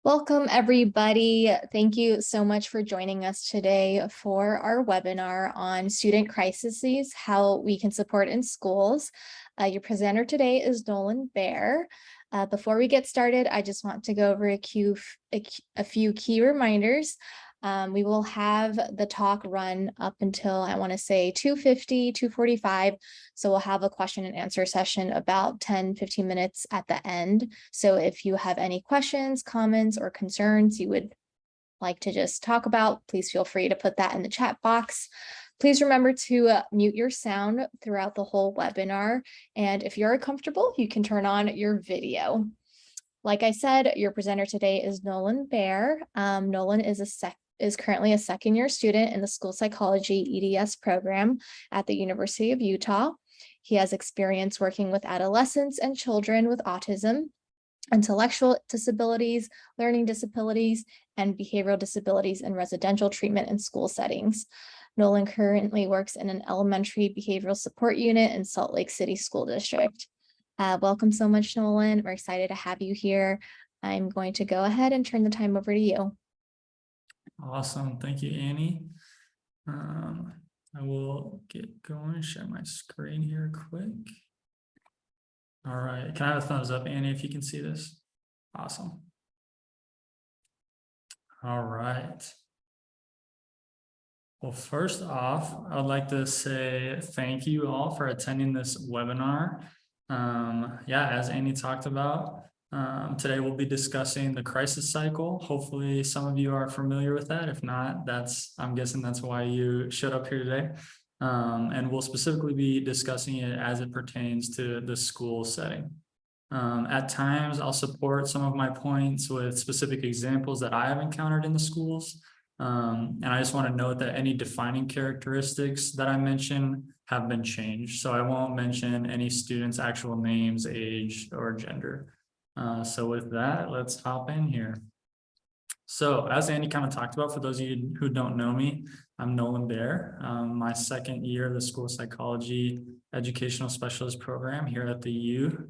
Welcome, everybody. Thank you so much for joining us today for our webinar on student crises, how we can support in schools. Your presenter today is Nolan Behr. Before we get started, I just want to go over a few key reminders. We will have the talk run up until, I want to say, 2:50, 2:45. So we'll have a question and answer session about 10-15 minutes at the end. So if you have any questions, comments, or concerns you would like to just talk about, please feel free to put that in the chat box. Please remember to mute your sound throughout the whole webinar. And if you're comfortable, you can turn on your video. Like I said, your presenter today is Nolan Behr. Nolan is currently a second-year student in the school psychology EDS program at the University of Utah. He has experience working with adolescents and children with autism, intellectual disabilities, learning disabilities, and behavioral disabilities in residential treatment and school settings. Nolan currently works in an elementary behavioral support unit in Salt Lake City School District. Welcome so much, Nolan. We're excited to have you here. I'm going to go ahead and turn the time over to you. Awesome. Thank you, Annie. I will get going, share my screen here quick. All right. Can I have a thumbs up, Annie, if you can see this? Awesome. All right. Well, first off, I'd like to say thank you all for attending this webinar. As Annie talked about, today we'll be discussing the crisis cycle. Hopefully some of you are familiar with that. If not, I'm guessing that's why you showed up here today. And we'll specifically be discussing it as it pertains to the school setting. At times, I'll support some of my points with specific examples that I have encountered in the schools. And I just want to note that any defining characteristics that I mention have been changed. So I won't mention any students' actual names, age, or gender. So with that, let's hop in here. So as Andy kind of talked about, for those of you who don't know me, I'm Nolan Behr. My second year of the school psychology educational specialist program here at the U.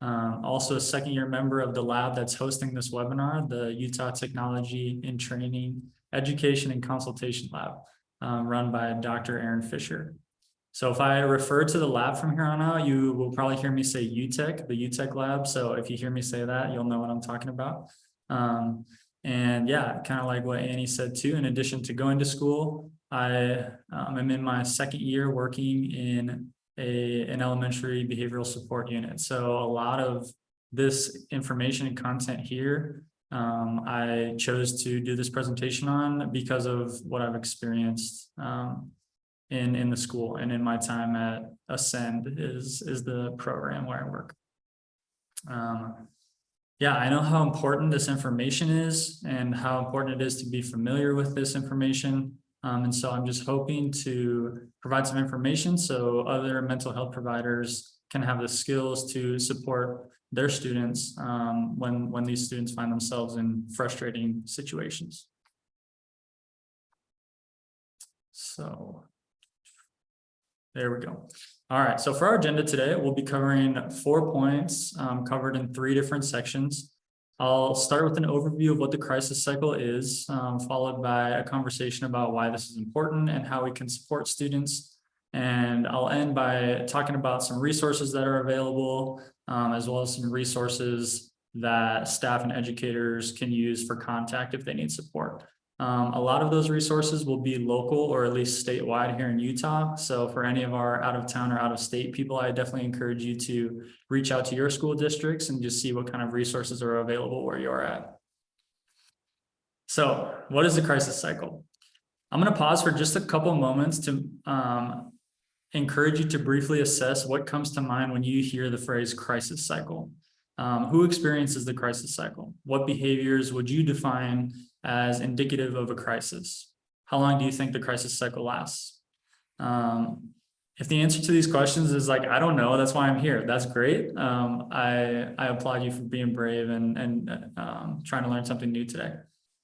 Also a second year member of the lab that's hosting this webinar, the Utah Technology and Training Education and Consultation Lab, run by Dr. Aaron Fisher. So if I refer to the lab from here on out, you will probably hear me say U-TTEC, the U-TTEC lab. So if you hear me say that, you'll know what I'm talking about. And yeah, kind of like what Annie said too, in addition to going to school, I am in my second year working in an elementary behavioral support unit. So a lot of this information and content here, I chose to do this presentation on because of what I've experienced in the school and in my time at Ascend is the program where I work. I know how important this information is and how important it is to be familiar with this information. And so I'm just hoping to provide some information so other mental health providers can have the skills to support their students when these students find themselves in frustrating situations. So there we go. All right, so for our agenda today, we'll be covering 4 points covered in 3 different sections. I'll start with an overview of what the crisis cycle is, followed by a conversation about why this is important and how we can support students. And I'll end by talking about some resources that are available, as well as some resources that staff and educators can use for contact if they need support. A lot of those resources will be local or at least statewide here in Utah. So for any of our out of town or out of state people, I definitely encourage you to reach out to your school districts and just see what kind of resources are available where you're at. So what is the crisis cycle? I'm going to pause for just a couple moments to encourage you to briefly assess what comes to mind when you hear the phrase crisis cycle. Who experiences the crisis cycle? What behaviors would you define as indicative of a crisis? How long do you think the crisis cycle lasts? If the answer to these questions is like, I don't know, that's why I'm here. That's great. I applaud you for being brave and trying to learn something new today.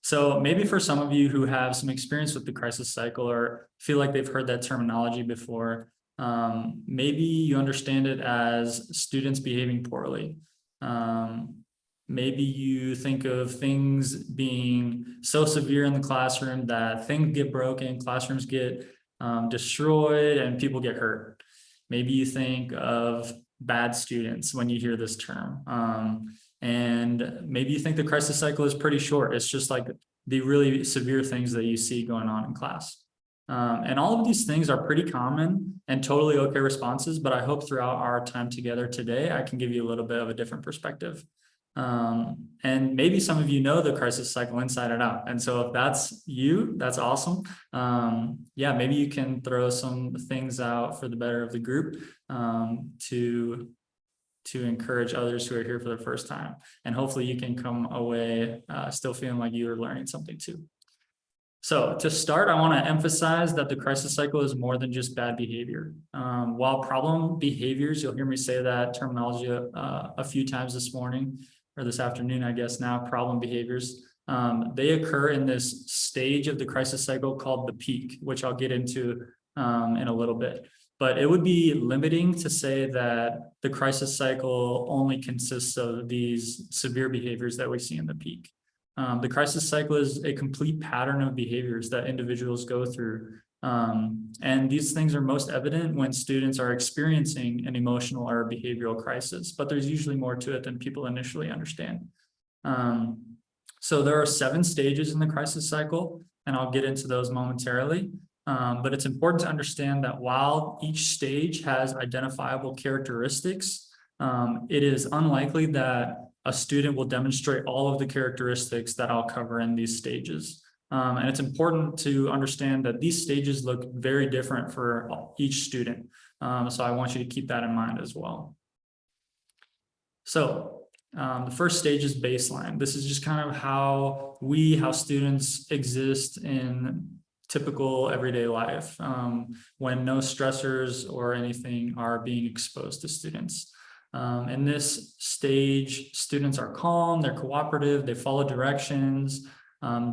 So maybe for some of you who have some experience with the crisis cycle or feel like they've heard that terminology before, maybe you understand it as students behaving poorly. maybe you think of things being so severe in the classroom that things get broken, classrooms get destroyed, and people get hurt. Maybe you think of bad students when you hear this term. And maybe you think the crisis cycle is pretty short. It's just like the really severe things that you see going on in class. And all of these things are pretty common and totally okay responses, but I hope throughout our time together today, I can give you a little bit of a different perspective. And maybe some of you know the crisis cycle inside and out. And so if that's you, that's awesome. Yeah, maybe you can throw some things out for the better of the group to encourage others who are here for the first time. And hopefully you can come away still feeling like you are learning something too. So to start, I want to emphasize that the crisis cycle is more than just bad behavior. While problem behaviors, you'll hear me say that terminology a few times this morning or this afternoon, I guess now, problem behaviors, they occur in this stage of the crisis cycle called the peak, which I'll get into in a little bit. But it would be limiting to say that the crisis cycle only consists of these severe behaviors that we see in the peak. The crisis cycle is a complete pattern of behaviors that individuals go through. And these things are most evident when students are experiencing an emotional or behavioral crisis, but there's usually more to it than people initially understand. So there are 7 stages in the crisis cycle, and I'll get into those momentarily. But it's important to understand that while each stage has identifiable characteristics, it is unlikely that a student will demonstrate all of the characteristics that I'll cover in these stages. And it's important to understand that these stages look very different for each student. So I want you to keep that in mind as well. So the first stage is baseline. This is just kind of how students exist in typical everyday life when no stressors or anything are being exposed to students. In this stage, students are calm, they're cooperative, they follow directions,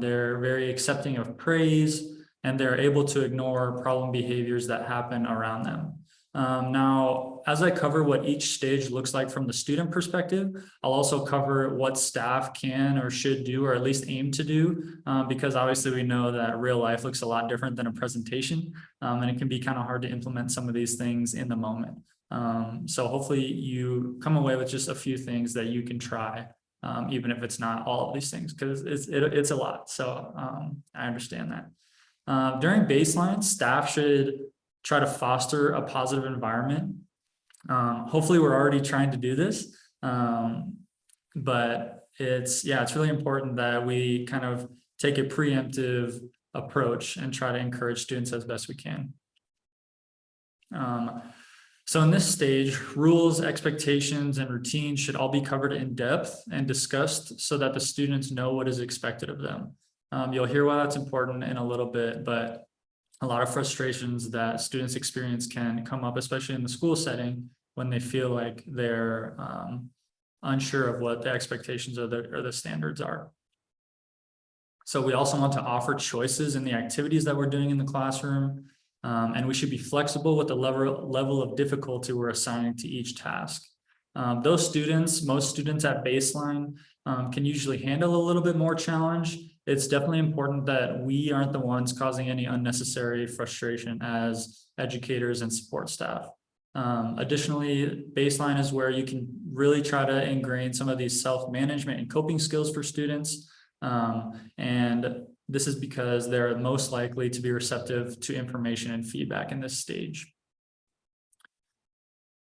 they're very accepting of praise, and they're able to ignore problem behaviors that happen around them. Now, as I cover what each stage looks like from the student perspective, I'll also cover what staff can or should do, or at least aim to do, because obviously we know that real life looks a lot different than a presentation, and it can be kind of hard to implement some of these things in the moment. So hopefully you come away with just a few things that you can try, even if it's not all of these things, because it's a lot. So I understand that. During baseline, staff should try to foster a positive environment. Hopefully we're already trying to do this, but it's really important that we kind of take a preemptive approach and try to encourage students as best we can. So in this stage, rules, expectations, and routines should all be covered in depth and discussed so that the students know what is expected of them. You'll hear why that's important in a little bit, but a lot of frustrations that students experience can come up, especially in the school setting, when they feel like they're unsure of what the expectations or the standards are. So we also want to offer choices in the activities that we're doing in the classroom. And we should be flexible with the level of difficulty we're assigning to each task. Most students at baseline can usually handle a little bit more challenge. It's definitely important that we aren't the ones causing any unnecessary frustration as educators and support staff. Additionally, baseline is where you can really try to ingrain some of these self-management and coping skills for students. And this is because they're most likely to be receptive to information and feedback in this stage.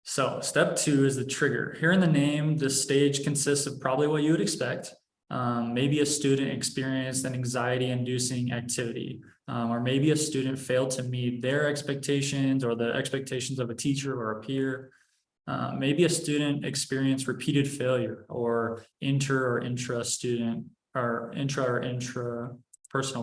So step 2 is the trigger. Here in the name, this stage consists of probably what you would expect. Maybe a student experienced an anxiety-inducing activity, or maybe a student failed to meet their expectations or the expectations of a teacher or a peer. Maybe a student experienced repeated failure or intra-personal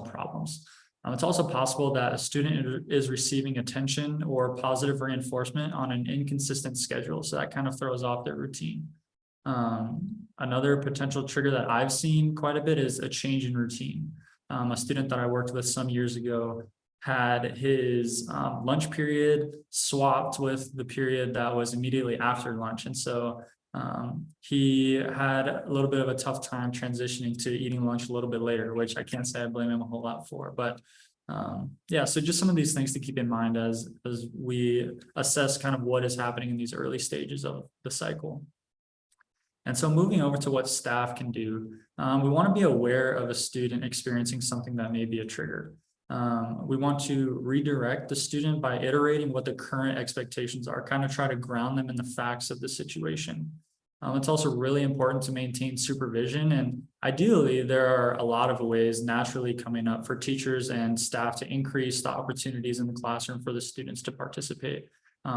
problems. It's also possible that a student is receiving attention or positive reinforcement on an inconsistent schedule, so that kind of throws off their routine. Another potential trigger that I've seen quite a bit is a change in routine. A student that I worked with some years ago had his lunch period swapped with the period that was immediately after lunch. And so He had a little bit of a tough time transitioning to eating lunch a little bit later, which I can't say I blame him a whole lot for, but yeah, so just some of these things to keep in mind as we assess kind of what is happening in these early stages of the cycle. And so moving over to what staff can do, we want to be aware of a student experiencing something that may be a trigger. We want to redirect the student by iterating what the current expectations are, kind of try to ground them in the facts of the situation. It's also really important to maintain supervision, and ideally there are a lot of ways naturally coming up for teachers and staff to increase the opportunities in the classroom for the students to participate,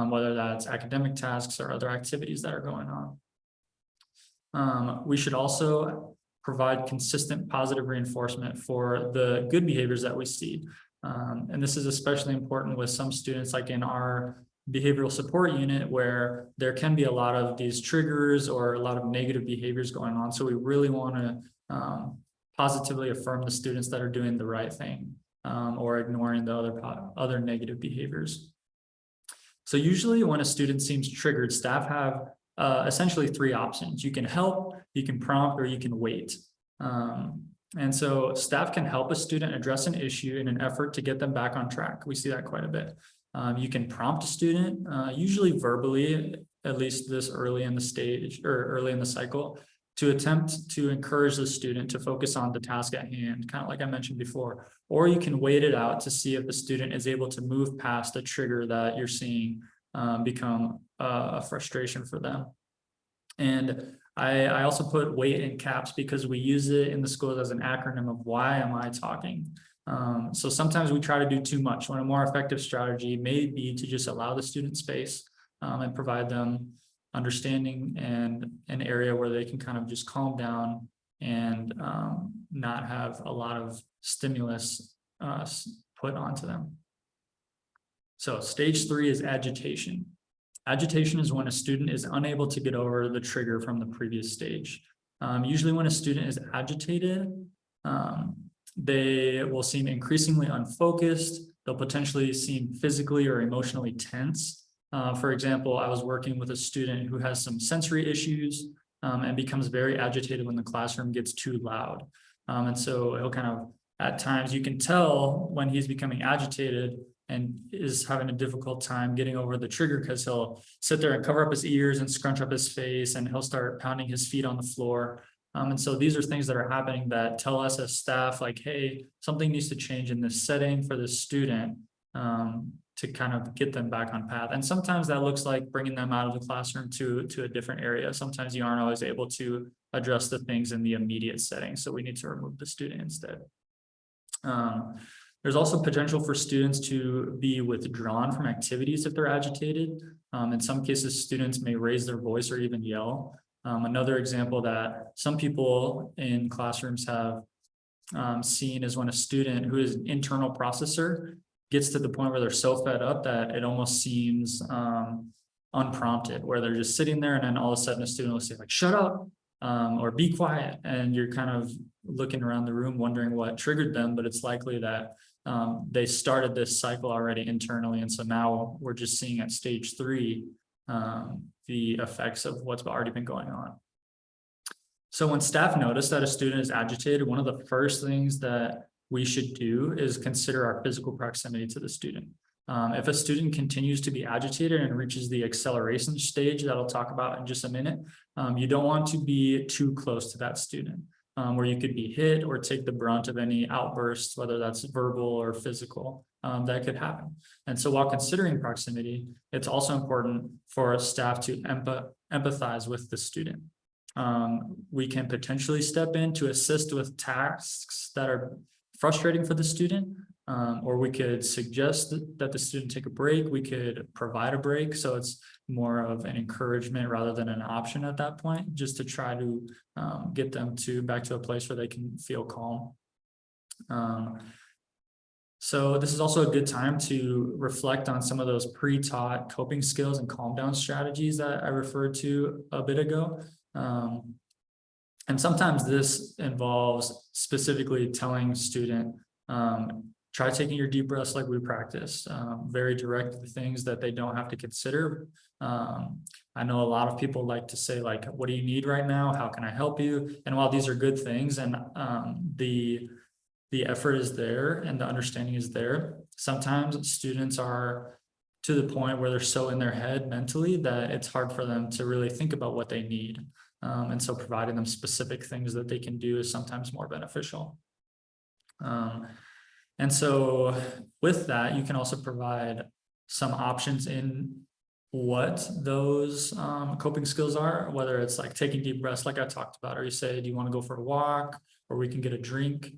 whether that's academic tasks or other activities that are going on. We should also provide consistent positive reinforcement for the good behaviors that we see. And this is especially important with some students, like in our behavioral support unit, where there can be a lot of these triggers or a lot of negative behaviors going on. So we really want to positively affirm the students that are doing the right thing, or ignoring the other negative behaviors. So usually when a student seems triggered, staff have essentially three options. You can help, you can prompt, or you can wait. And so staff can help a student address an issue in an effort to get them back on track. We see that quite a bit. You can prompt a student, usually verbally, at least this early in the stage or early in the cycle, to attempt to encourage the student to focus on the task at hand, kind of like I mentioned before. Or you can wait it out to see if the student is able to move past the trigger that you're seeing become a frustration for them. And I also put wait in caps because we use it in the schools as an acronym of why am I talking? So sometimes we try to do too much, when a more effective strategy may be to just allow the student space and provide them understanding and an area where they can kind of just calm down and not have a lot of stimulus put onto them. So stage 3 is agitation. Agitation is when a student is unable to get over the trigger from the previous stage. Usually when a student is agitated, they will seem increasingly unfocused. They'll potentially seem physically or emotionally tense. For example, I was working with a student who has some sensory issues and becomes very agitated when the classroom gets too loud. And so he'll kind of, at times you can tell when he's becoming agitated and is having a difficult time getting over the trigger, because he'll sit there and cover up his ears and scrunch up his face, and he'll start pounding his feet on the floor. And so these are things that are happening that tell us as staff, like, hey, something needs to change in this setting for this student to kind of get them back on path. And sometimes that looks like bringing them out of the classroom to a different area. Sometimes you aren't always able to address the things in the immediate setting, so we need to remove the student instead. There's also potential for students to be withdrawn from activities if they're agitated. In some cases, students may raise their voice or even yell. Another example that some people in classrooms have seen is when a student who is an internal processor gets to the point where they're so fed up that it almost seems unprompted, where they're just sitting there and then all of a sudden a student will say, like, shut up, or be quiet. And you're kind of looking around the room wondering what triggered them, but it's likely that they started this cycle already internally. And so now we're just seeing at stage 3 the effects of what's already been going on. So when staff notice that a student is agitated, one of the first things that we should do is consider our physical proximity to the student. If a student continues to be agitated and reaches the acceleration stage that I'll talk about in just a minute, you don't want to be too close to that student, where you could be hit or take the brunt of any outbursts, whether that's verbal or physical, that could happen. And so while considering proximity, it's also important for staff to empathize with the student. We can potentially step in to assist with tasks that are frustrating for the student, or we could suggest that the student take a break. We could provide a break, so it's more of an encouragement rather than an option at that point, just to try to get them back to a place where they can feel calm. So this is also a good time to reflect on some of those pre-taught coping skills and calm down strategies that I referred to a bit ago. And sometimes this involves specifically telling student, try taking your deep breaths like we practiced. Very direct things that they don't have to consider. I know a lot of people like to say, like, what do you need right now? How can I help you? And while these are good things, and the effort is there and the understanding is there, sometimes students are to the point where they're so in their head mentally that it's hard for them to really think about what they need. And so providing them specific things that they can do is sometimes more beneficial. And so with that, you can also provide some options in what those coping skills are, whether it's like taking deep breaths like I talked about, or you say, do you want to go for a walk, or we can get a drink,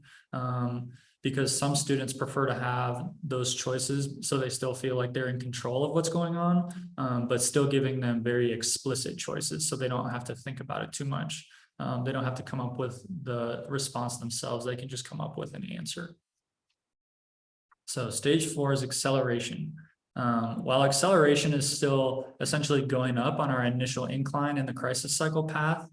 because some students prefer to have those choices so they still feel like they're in control of what's going on, but still giving them very explicit choices so they don't have to think about it too much. They don't have to come up with the response themselves. They can just come up with an answer. So stage 4 is acceleration. While acceleration is still essentially going up on our initial incline in the crisis cycle path,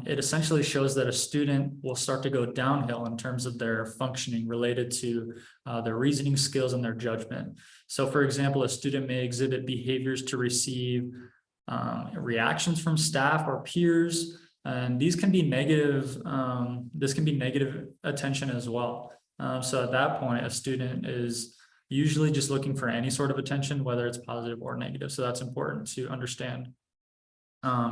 it essentially shows that a student will start to go downhill in terms of their functioning related to their reasoning skills and their judgment. So for example, a student may exhibit behaviors to receive reactions from staff or peers, and these can be negative. This can be negative attention as well. So at that point, a student is usually just looking for any sort of attention, whether it's positive or negative. So that's important to understand.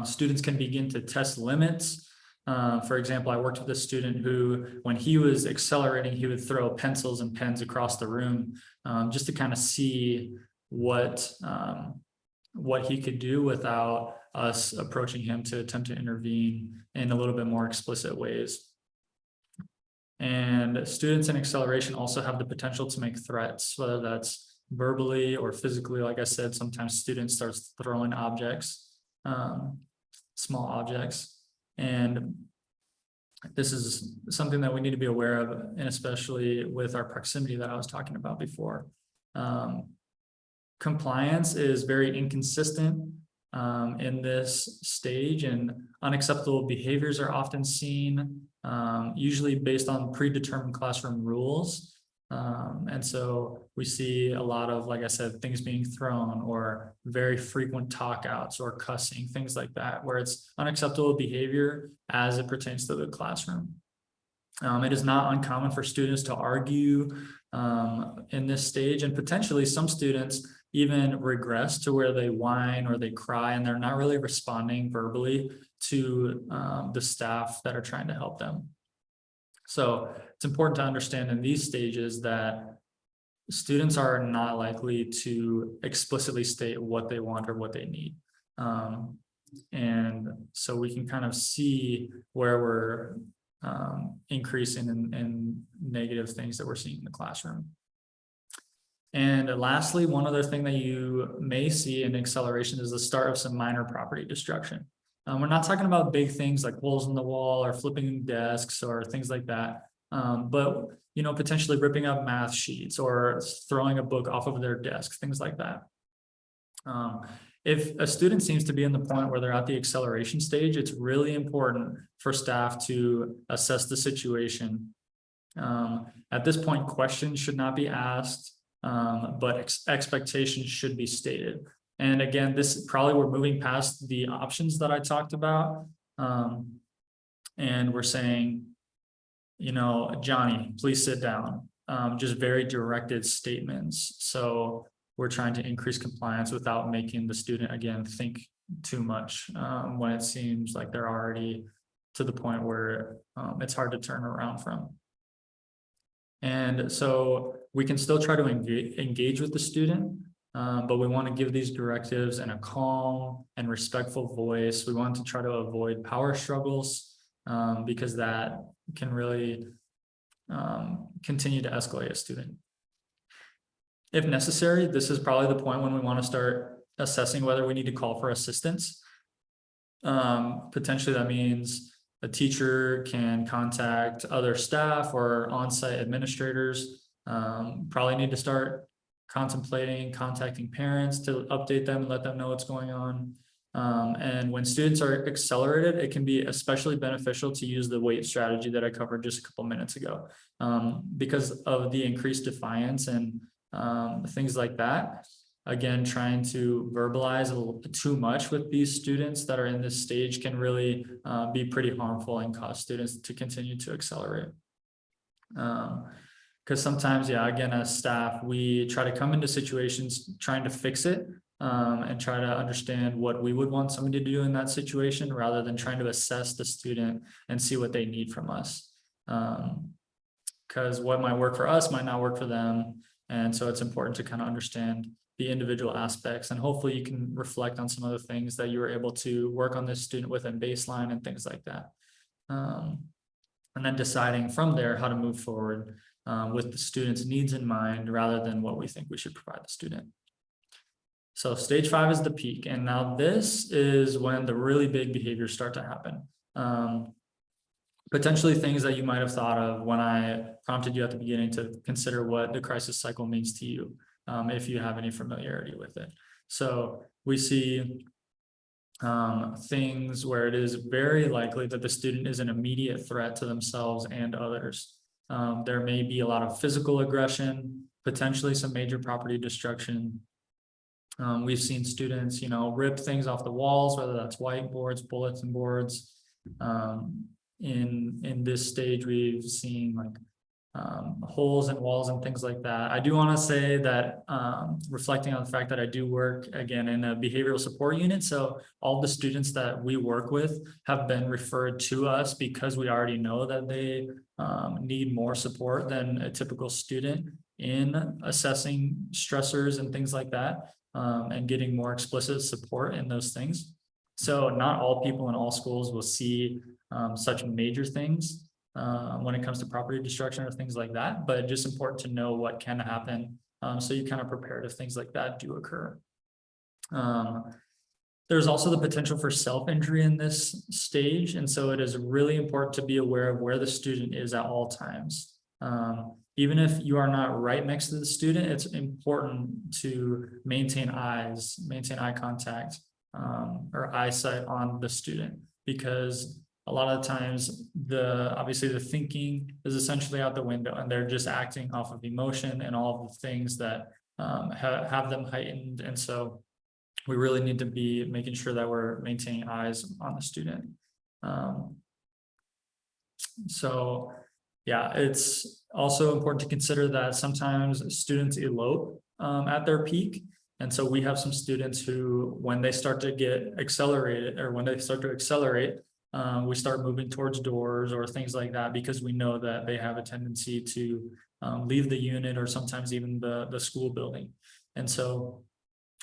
Students can begin to test limits. For example, I worked with a student who, when he was accelerating, he would throw pencils and pens across the room, just to kind of see what he could do without us approaching him to attempt to intervene in a little bit more explicit ways. And students in acceleration also have the potential to make threats, whether that's verbally or physically. Like I said, sometimes students start throwing objects, small objects. And this is something that we need to be aware of, and especially with our proximity that I was talking about before. Compliance is very inconsistent in this stage, and unacceptable behaviors are often seen, usually based on predetermined classroom rules. And so we see a lot of, like I said, things being thrown, or very frequent talk outs or cussing, things like that, where it's unacceptable behavior as it pertains to the classroom. It is not uncommon for students to argue in this stage, and potentially some students even regress to where they whine or they cry, and they're not really responding verbally to the staff that are trying to help them. So it's important to understand in these stages that students are not likely to explicitly state what they want or what they need. And so we can kind of see where we're increasing in negative things that we're seeing in the classroom. And lastly, one other thing that you may see in acceleration is the start of some minor property destruction. We're not talking about big things like holes in the wall or flipping desks or things like that, but potentially ripping up math sheets or throwing a book off of their desk, things like that. If a student seems to be in the point where they're at the acceleration stage, it's really important for staff to assess the situation. At this point, questions should not be asked, but expectations should be stated. And again, this probably we're moving past the options that I talked about. And we're saying, Johnny, please sit down. Just very directed statements. So we're trying to increase compliance without making the student, again, think too much when it seems like they're already to the point where it's hard to turn around from. And so we can still try to engage with the student, but we want to give these directives in a calm and respectful voice. We want to try to avoid power struggles because that can really continue to escalate a student. If necessary, this is probably the point when we want to start assessing whether we need to call for assistance. Potentially that means a teacher can contact other staff or on-site administrators. Probably need to start contacting parents to update them and let them know what's going on. And when students are accelerated, it can be especially beneficial to use the wait strategy that I covered just a couple minutes ago, because of the increased defiance and things like that. Again, trying to verbalize a little too much with these students that are in this stage can really be pretty harmful and cause students to continue to accelerate. Because sometimes, yeah, again, as staff, we try to come into situations trying to fix it, and try to understand what we would want somebody to do in that situation rather than trying to assess the student and see what they need from us. Because what might work for us might not work for them. And so it's important to kind of understand the individual aspects, and hopefully you can reflect on some of the things that you were able to work on this student with in baseline and things like that. And then deciding from there how to move forward with the student's needs in mind rather than what we think we should provide the student. So stage 5 is the peak. And now this is when the really big behaviors start to happen. Potentially things that you might have thought of when I prompted you at the beginning to consider what the crisis cycle means to you, if you have any familiarity with it. So we see things where it is very likely that the student is an immediate threat to themselves and others. There may be a lot of physical aggression, potentially some major property destruction. We've seen students, rip things off the walls, whether that's whiteboards, bulletin boards. In this stage, we've seen like holes in walls and things like that. I do want to say that reflecting on the fact that I do work again in a behavioral support unit, so all the students that we work with have been referred to us because we already know that they need more support than a typical student in assessing stressors and things like that, and getting more explicit support in those things. So not all people in all schools will see such major things when it comes to property destruction or things like that, but just important to know what can happen, so you kind of prepared if things like that do occur. There's also the potential for self-injury in this stage, and so it is really important to be aware of where the student is at all times. Even if you are not right next to the student, it's important to maintain eye contact, or eyesight on the student, because a lot of the times obviously the thinking is essentially out the window and they're just acting off of emotion and all of the things that have them heightened. And so we really need to be making sure that we're maintaining eyes on the student. So yeah, it's also important to consider that sometimes students elope at their peak. And so we have some students who, when they start to get accelerated, or when they start to accelerate, we start moving towards doors or things like that, because we know that they have a tendency to leave the unit or sometimes even the school building. And so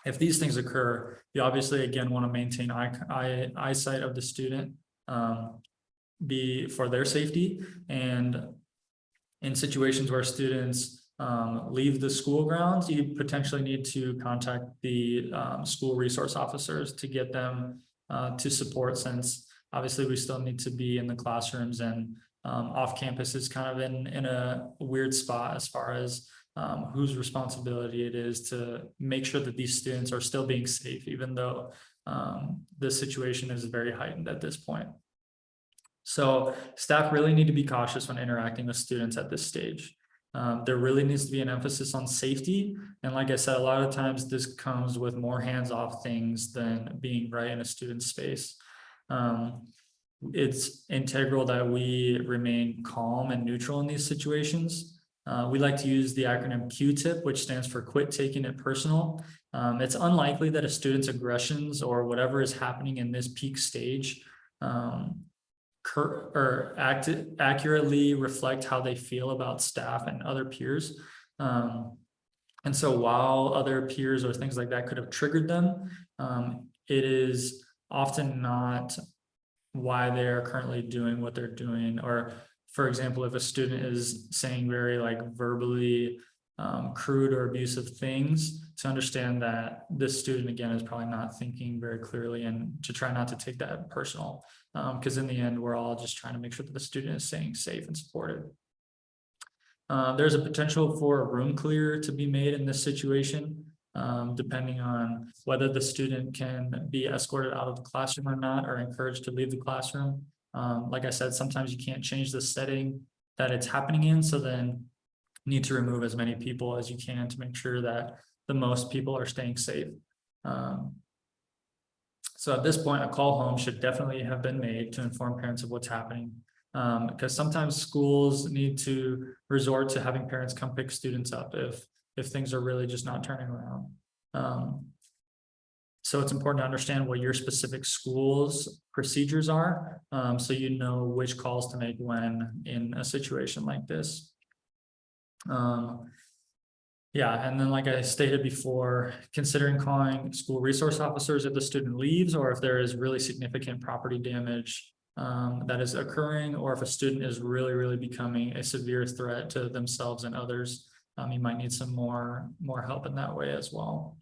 if these things occur, you obviously, again, want to maintain eyesight of the student, for their safety. And in situations where students leave the school grounds, you potentially need to contact the school resource officers to get them to support, since obviously we still need to be in the classrooms, and off campus is kind of in a weird spot as far as whose responsibility it is to make sure that these students are still being safe, even though the situation is very heightened at this point. So staff really need to be cautious when interacting with students at this stage. There really needs to be an emphasis on safety. And like I said, a lot of times this comes with more hands-off things than being right in a student's space. It's integral that we remain calm and neutral in these situations. We like to use the acronym Q-TTEC, which stands for quit taking it personal. It's unlikely that a student's aggressions or whatever is happening in this peak stage accurately reflect how they feel about staff and other peers. And so while other peers or things like that could have triggered them, it is often not why they are currently doing what they're doing. Or for example, if a student is saying very verbally crude or abusive things, to understand that this student, again, is probably not thinking very clearly, and to try not to take that personal, because in the end, we're all just trying to make sure that the student is staying safe and supported. There's a potential for a room clear to be made in this situation. depending on whether the student can be escorted out of the classroom or not, or encouraged to leave the classroom. Like I said, sometimes you can't change the setting that it's happening in, so then you need to remove as many people as you can to make sure that the most people are staying safe. So at this point, a call home should definitely have been made to inform parents of what's happening. Because sometimes schools need to resort to having parents come pick students up if things are really just not turning around. So it's important to understand what your specific school's procedures are, so you know which calls to make when in a situation like this. Yeah, and then like I stated before, considering calling school resource officers if the student leaves or if there is really significant property damage that is occurring, or if a student is really becoming a severe threat to themselves and others, you might need some more help in that way as well.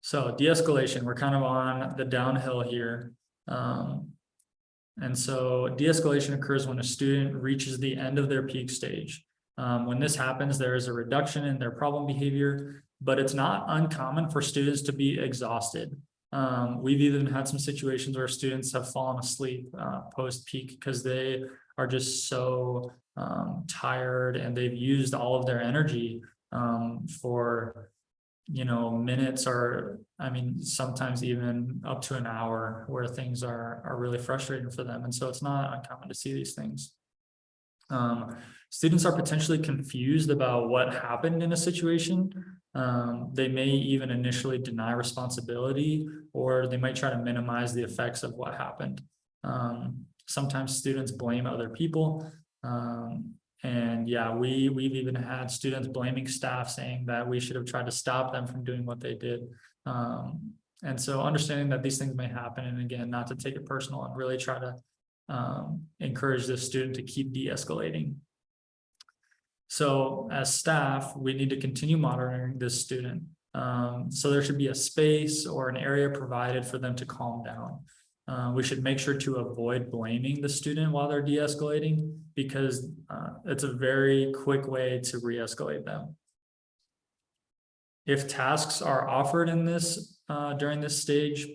So de-escalation, we're kind of on the downhill here. And so de-escalation occurs when a student reaches the end of their peak stage. When this happens, there is a reduction in their problem behavior, but it's not uncommon for students to be exhausted. We've even had some situations where students have fallen asleep post-peak because they are just so tired, and they've used all of their energy for minutes, or I mean sometimes even up to an hour, where things are really frustrating for them. And so it's not uncommon to see these things. Students are potentially confused about what happened in a situation. They may even initially deny responsibility, or they might try to minimize the effects of what happened. Sometimes students blame other people. And yeah, we've even had students blaming staff, saying that we should have tried to stop them from doing what they did. And so understanding that these things may happen, and again, not to take it personal, and really try to encourage the student to keep de-escalating. So as staff, we need to continue monitoring this student. So there should be a space or an area provided for them to calm down. We should make sure to avoid blaming the student while they're de-escalating, because it's a very quick way to re-escalate them. If tasks are offered in this during this stage,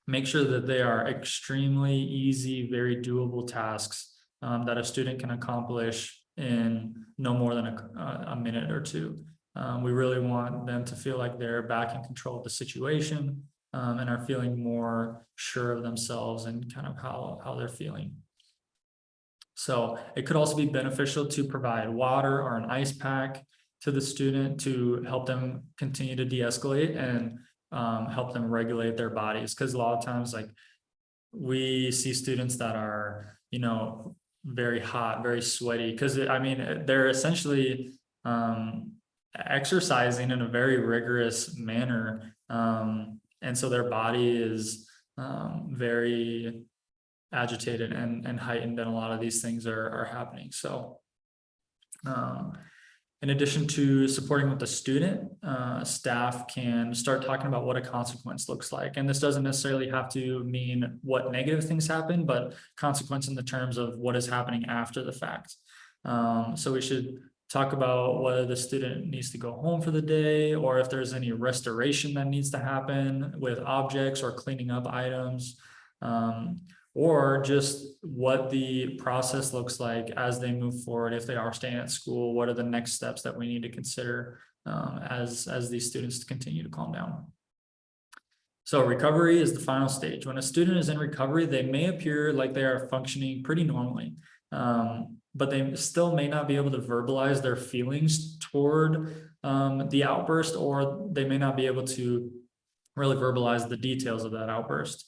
make sure that they are extremely easy, very doable tasks that a student can accomplish in no more than a minute or two. We really want them to feel like they're back in control of the situation, and are feeling more sure of themselves and kind of how they're feeling. So it could also be beneficial to provide water or an ice pack to the student to help them continue to de-escalate and help them regulate their bodies. Because a lot of times, like, we see students that are, very hot, very sweaty, because I mean, they're essentially exercising in a very rigorous manner. And so their body is very agitated and heightened, and a lot of these things are happening. So in addition to supporting with the student, staff can start talking about what a consequence looks like. And this doesn't necessarily have to mean what negative things happen, but consequence in the terms of what is happening after the fact. So we should talk about whether the student needs to go home for the day, or if there's any restoration that needs to happen with objects or cleaning up items, or just what the process looks like as they move forward. If they are staying at school, what are the next steps that we need to consider as these students continue to calm down. So recovery is the final stage. When a student is in recovery, they may appear like they are functioning pretty normally, but they still may not be able to verbalize their feelings toward the outburst, or they may not be able to really verbalize the details of that outburst.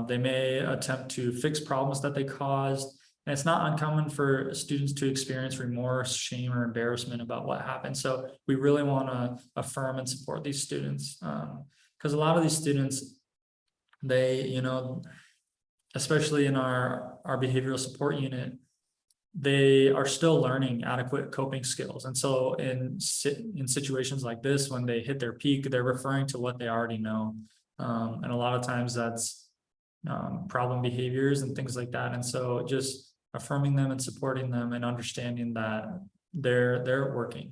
They may attempt to fix problems that they caused. And it's not uncommon for students to experience remorse, shame, or embarrassment about what happened. So we really want to affirm and support these students, because a lot of these students, they, especially in our behavioral support unit, they are still learning adequate coping skills. And so in situations like this, when they hit their peak, they're referring to what they already know. And a lot of times that's problem behaviors and things like that. And so just affirming them and supporting them and understanding that they're working.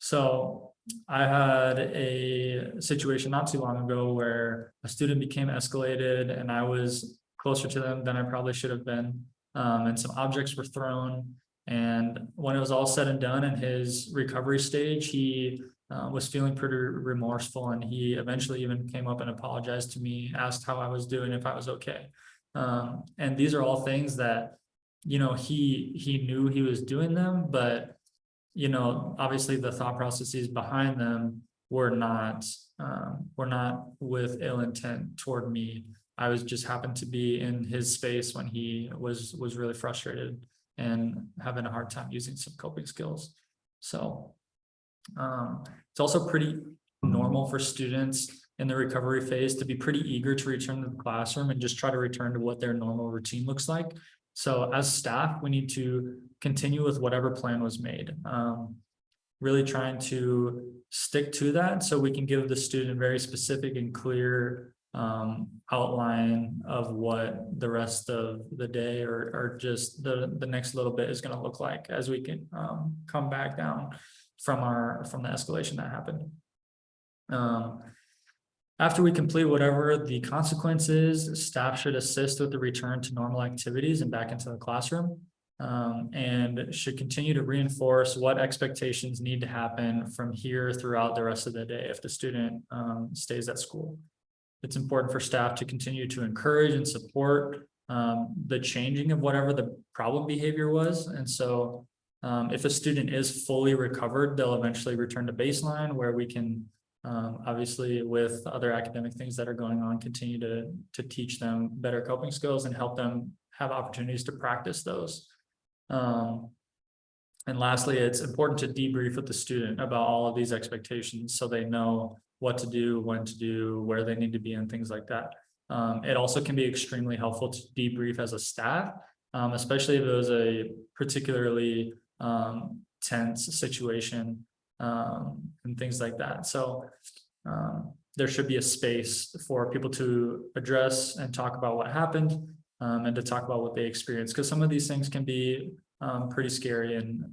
So I had a situation not too long ago where a student became escalated and I was closer to them than I probably should have been. And some objects were thrown. And when it was all said and done in his recovery stage, he was feeling pretty remorseful, and he eventually even came up and apologized to me, asked how I was doing, if I was okay. And these are all things that, he knew he was doing them, but obviously the thought processes behind them were not with ill intent toward me. I was just happened to be in his space when he was really frustrated and having a hard time using some coping skills. So it's also pretty normal for students in the recovery phase to be pretty eager to return to the classroom and just try to return to what their normal routine looks like. So as staff, we need to continue with whatever plan was made. Really trying to stick to that so we can give the student very specific and clear outline of what the rest of the day or just the next little bit is going to look like as we can come back down from the escalation that happened. After we complete whatever the consequences, staff should assist with the return to normal activities and back into the classroom, and should continue to reinforce what expectations need to happen from here throughout the rest of the day if the student stays at school. It's important for staff to continue to encourage and support the changing of whatever the problem behavior was. And so if a student is fully recovered, they'll eventually return to baseline, where we can obviously with other academic things that are going on, continue to teach them better coping skills and help them have opportunities to practice those. And lastly, it's important to debrief with the student about all of these expectations so they know what to do, when to do, where they need to be, and things like that. It also can be extremely helpful to debrief as a staff, especially if it was a particularly tense situation and things like that. So there should be a space for people to address and talk about what happened, and to talk about what they experienced, because some of these things can be pretty scary, and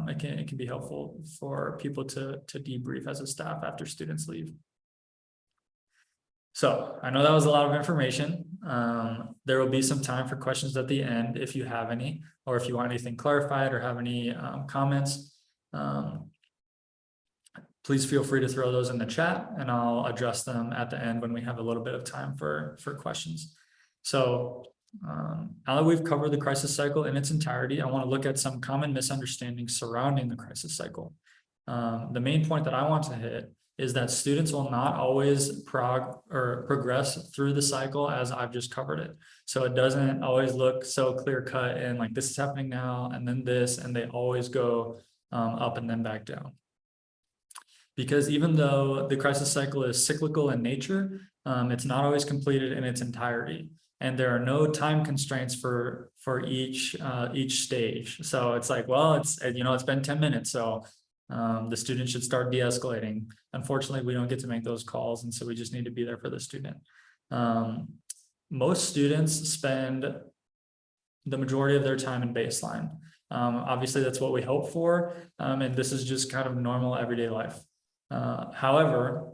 it can be helpful for people to debrief as a staff after students leave. So I know that was a lot of information. There will be some time for questions at the end if you have any, or if you want anything clarified or have any comments. Please feel free to throw those in the chat, and I'll address them at the end when we have a little bit of time for questions. So now that we've covered the crisis cycle in its entirety, I want to look at some common misunderstandings surrounding the crisis cycle. The main point that I want to hit is that students will not always progress through the cycle as I've just covered it. So it doesn't always look so clear cut and like this is happening now and then this, and they always go up and then back down. Because even though the crisis cycle is cyclical in nature, it's not always completed in its entirety. And there are no time constraints for each stage. So it's like, well, it's been 10 minutes, so the student should start de-escalating. Unfortunately, we don't get to make those calls, and so we just need to be there for the student. Most students spend the majority of their time in baseline. Obviously, that's what we hope for, and this is just kind of normal everyday life. However,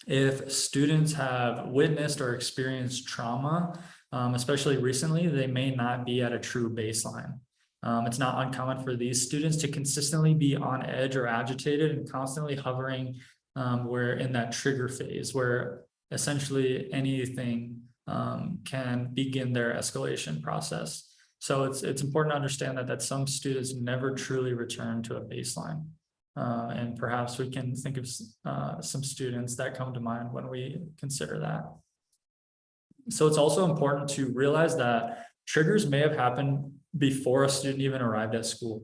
if students have witnessed or experienced trauma, especially recently, they may not be at a true baseline. It's not uncommon for these students to consistently be on edge or agitated and constantly hovering where in that trigger phase, where essentially anything can begin their escalation process. So it's important to understand that some students never truly return to a baseline. And perhaps we can think of some students that come to mind when we consider that. So it's also important to realize that triggers may have happened before a student even arrived at school.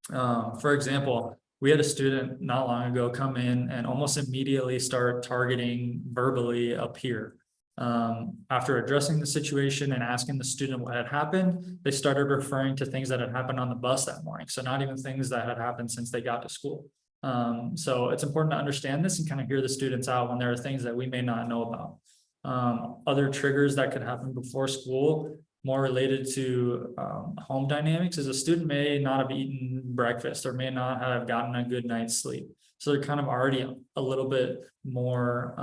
For example, we had a student not long ago come in and almost immediately start targeting verbally a peer. After addressing the situation and asking the student what had happened, they started referring to things that had happened on the bus that morning. So not even things that had happened since they got to school. So it's important to understand this and kind of hear the students out when there are things that we may not know about. Other triggers that could happen before school more related to home dynamics is a student may not have eaten breakfast or may not have gotten a good night's sleep. So they're kind of already a little bit more,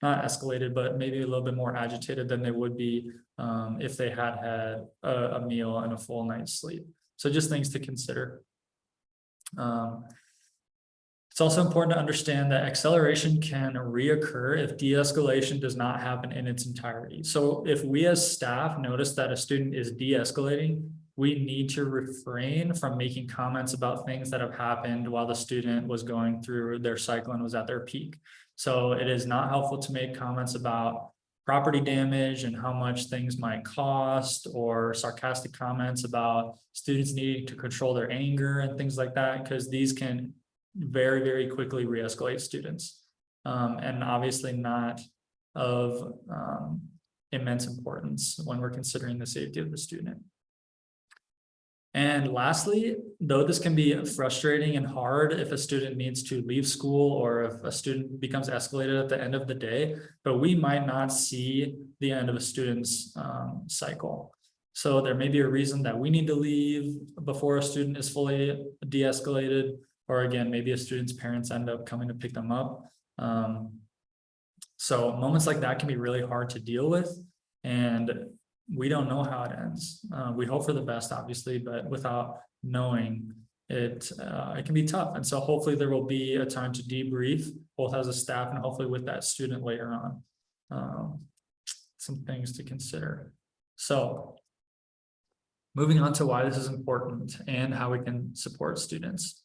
not escalated, but maybe a little bit more agitated than they would be if they had had a meal and a full night's sleep. So just things to consider. It's also important to understand that acceleration can reoccur if de-escalation does not happen in its entirety. So if we as staff notice that a student is de-escalating, we need to refrain from making comments about things that have happened while the student was going through their cycle and was at their peak. So it is not helpful to make comments about property damage and how much things might cost, or sarcastic comments about students needing to control their anger and things like that, because these can very, very quickly re-escalate students, and obviously not of immense importance when we're considering the safety of the student. And lastly, though this can be frustrating and hard if a student needs to leave school or if a student becomes escalated at the end of the day, but we might not see the end of a student's cycle. So there may be a reason that we need to leave before a student is fully de-escalated, or again, maybe a student's parents end up coming to pick them up. So moments like that can be really hard to deal with, and we don't know how it ends. We hope for the best, obviously, but without knowing it, it can be tough. And so hopefully there will be a time to debrief, both as a staff and hopefully with that student later on. Some things to consider. So moving on to why this is important and how we can support students.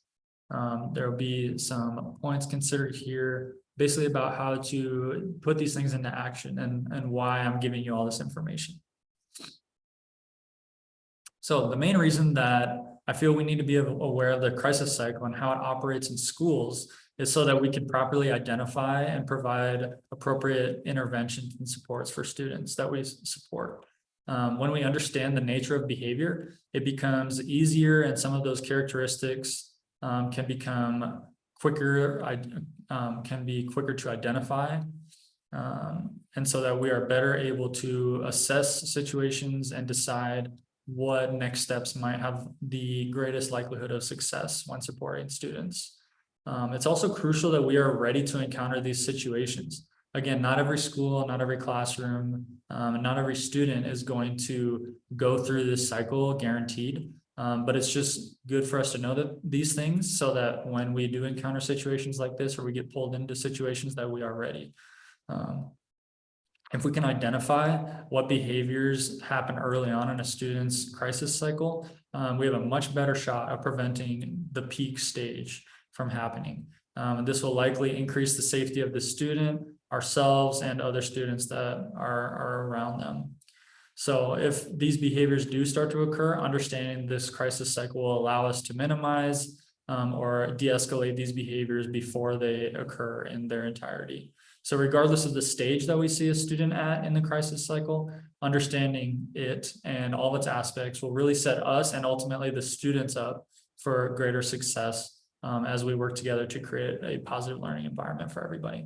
There will be some points considered here, basically about how to put these things into action and why I'm giving you all this information. So the main reason that I feel we need to be aware of the crisis cycle and how it operates in schools is so that we can properly identify and provide appropriate interventions and supports for students that we support. When we understand the nature of behavior, it becomes easier, and some of those characteristics can become quicker, can be quicker to identify, and so that we are better able to assess situations and decide what next steps might have the greatest likelihood of success when supporting students. It's also crucial that we are ready to encounter these situations. Again, not every school, not every classroom, and not every student is going to go through this cycle guaranteed. But it's just good for us to know that these things, so that when we do encounter situations like this, or we get pulled into situations, that we are ready. If we can identify what behaviors happen early on in a student's crisis cycle, we have a much better shot of preventing the peak stage from happening. This will likely increase the safety of the student, ourselves, and other students that are around them. So if these behaviors do start to occur, understanding this crisis cycle will allow us to minimize or de-escalate these behaviors before they occur in their entirety. So regardless of the stage that we see a student at in the crisis cycle, understanding it and all of its aspects will really set us and ultimately the students up for greater success as we work together to create a positive learning environment for everybody.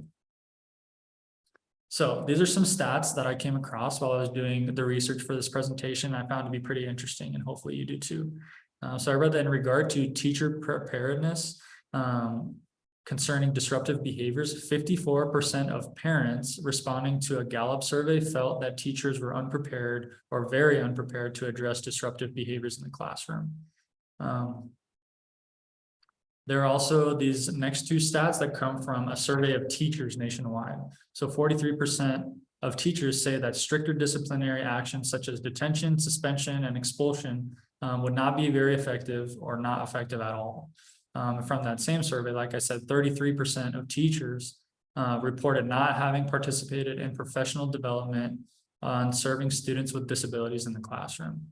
So these are some stats that I came across while I was doing the research for this presentation. I found to be pretty interesting, and hopefully you do too. So I read that in regard to teacher preparedness concerning disruptive behaviors, 54% of parents responding to a Gallup survey felt that teachers were unprepared or very unprepared to address disruptive behaviors in the classroom. There are also these next two stats that come from a survey of teachers nationwide. So 43% of teachers say that stricter disciplinary actions such as detention, suspension, and expulsion would not be very effective or not effective at all. From that same survey, like I said, 33% of teachers reported not having participated in professional development on serving students with disabilities in the classroom.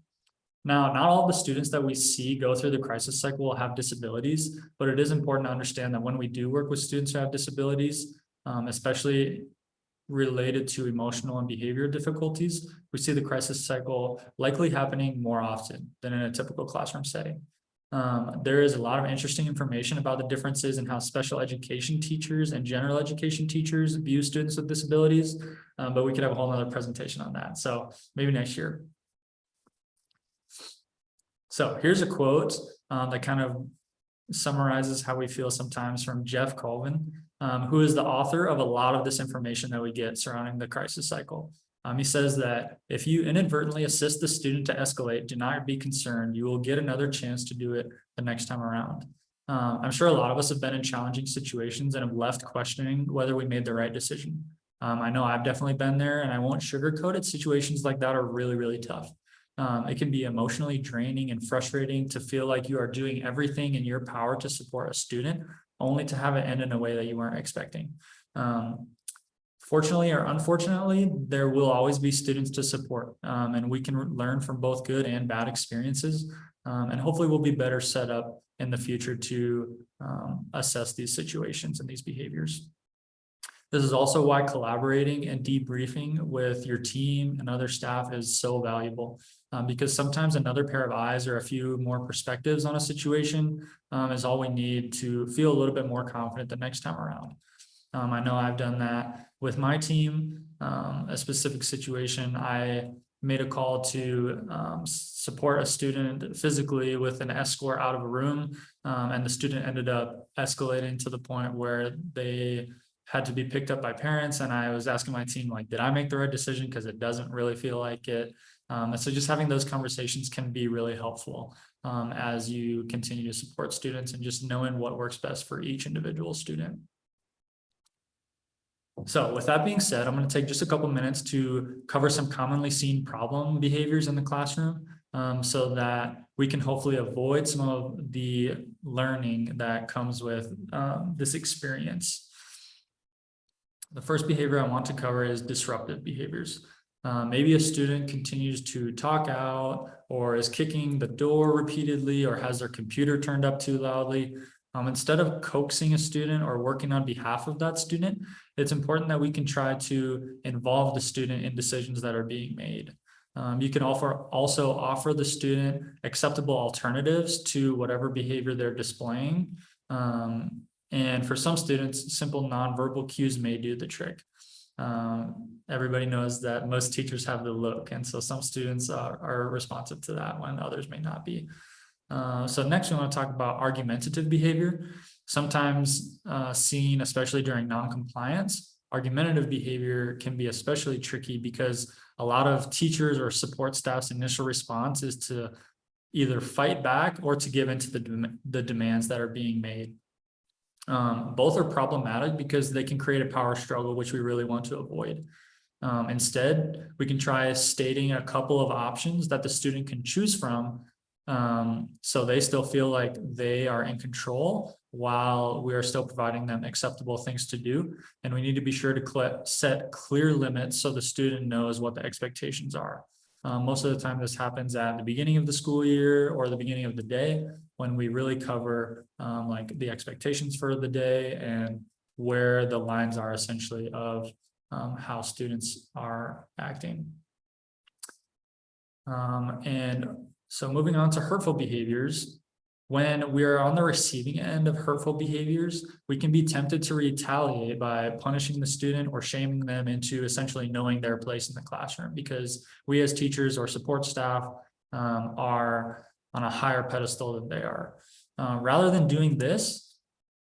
Now, not all the students that we see go through the crisis cycle will have disabilities, but it is important to understand that when we do work with students who have disabilities, especially related to emotional and behavioral difficulties, we see the crisis cycle likely happening more often than in a typical classroom setting. There is a lot of interesting information about the differences in how special education teachers and general education teachers view students with disabilities, but we could have a whole nother presentation on that. So maybe next year. So here's a quote that kind of summarizes how we feel sometimes from Jeff Colvin, who is the author of a lot of this information that we get surrounding the crisis cycle. He says that if you inadvertently assist the student to escalate, do not be concerned. You will get another chance to do it the next time around. I'm sure a lot of us have been in challenging situations and have left questioning whether we made the right decision. I know I've definitely been there, and I won't sugarcoat it. Situations like that are really, really tough. It can be emotionally draining and frustrating to feel like you are doing everything in your power to support a student, only to have it end in a way that you weren't expecting. Fortunately or unfortunately, there will always be students to support, and we can learn from both good and bad experiences, and hopefully we'll be better set up in the future to assess these situations and these behaviors. This is also why collaborating and debriefing with your team and other staff is so valuable, because sometimes another pair of eyes or a few more perspectives on a situation is all we need to feel a little bit more confident the next time around. I know I've done that with my team. A specific situation, I made a call to support a student physically with an escort out of a room, and the student ended up escalating to the point where they had to be picked up by parents. And I was asking my team, like, did I make the right decision? Because it doesn't really feel like it. And so just having those conversations can be really helpful as you continue to support students, and just knowing what works best for each individual student. So with that being said, I'm going to take just a couple minutes to cover some commonly seen problem behaviors in the classroom, so that we can hopefully avoid some of the learning that comes with this experience. The first behavior I want to cover is disruptive behaviors. Maybe a student continues to talk out, or is kicking the door repeatedly, or has their computer turned up too loudly. Instead of coaxing a student or working on behalf of that student, it's important that we can try to involve the student in decisions that are being made. You can also offer the student acceptable alternatives to whatever behavior they're displaying. And for some students, simple nonverbal cues may do the trick. Everybody knows that most teachers have the look, and so some students are responsive to that when others may not be. So next we want to talk about argumentative behavior. Sometimes seen, especially during non-compliance. Argumentative behavior can be especially tricky because a lot of teachers or support staff's initial response is to either fight back or to give into the demands that are being made. Both are problematic because they can create a power struggle, which we really want to avoid. Instead, we can try stating a couple of options that the student can choose from, so they still feel like they are in control while we are still providing them acceptable things to do. And we need to be sure to set clear limits so the student knows what the expectations are. Most of the time this happens at the beginning of the school year or the beginning of the day, when we really cover like the expectations for the day and where the lines are essentially of how students are acting. And so moving on to hurtful behaviors. When we are on the receiving end of hurtful behaviors, we can be tempted to retaliate by punishing the student or shaming them into essentially knowing their place in the classroom, because we as teachers or support staff are on a higher pedestal than they are. Rather than doing this,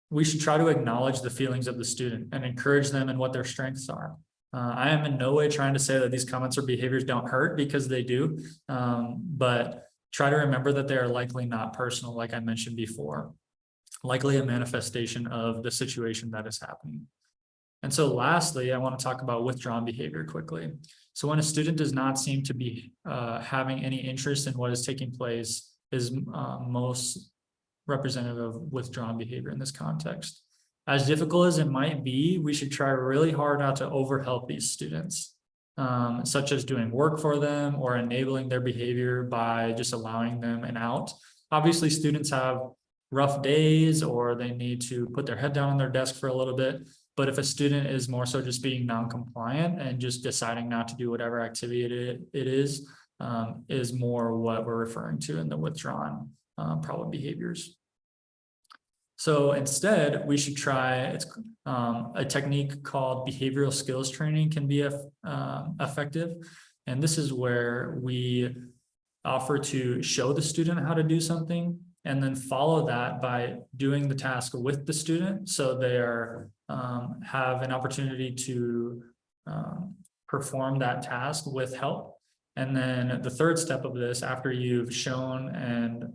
we should try to acknowledge the feelings of the student and encourage them in what their strengths are. I am in no way trying to say that these comments or behaviors don't hurt, because they do, but try to remember that they are likely not personal, like I mentioned before, likely a manifestation of the situation that is happening. And so lastly, I want to talk about withdrawn behavior quickly. So when a student does not seem to be having any interest in what is taking place, is most representative of withdrawn behavior in this context. As difficult as it might be, we should try really hard not to overhelp these students, such as doing work for them or enabling their behavior by just allowing them an out. Obviously, students have rough days, or they need to put their head down on their desk for a little bit. But if a student is more so just being non-compliant and just deciding not to do whatever activity it is more what we're referring to in the withdrawn problem behaviors. So instead, we should try a technique called behavioral skills training can be effective. And this is where we offer to show the student how to do something, and then follow that by doing the task with the student, so they are have an opportunity to perform that task with help. And then the third step of this, after you've shown and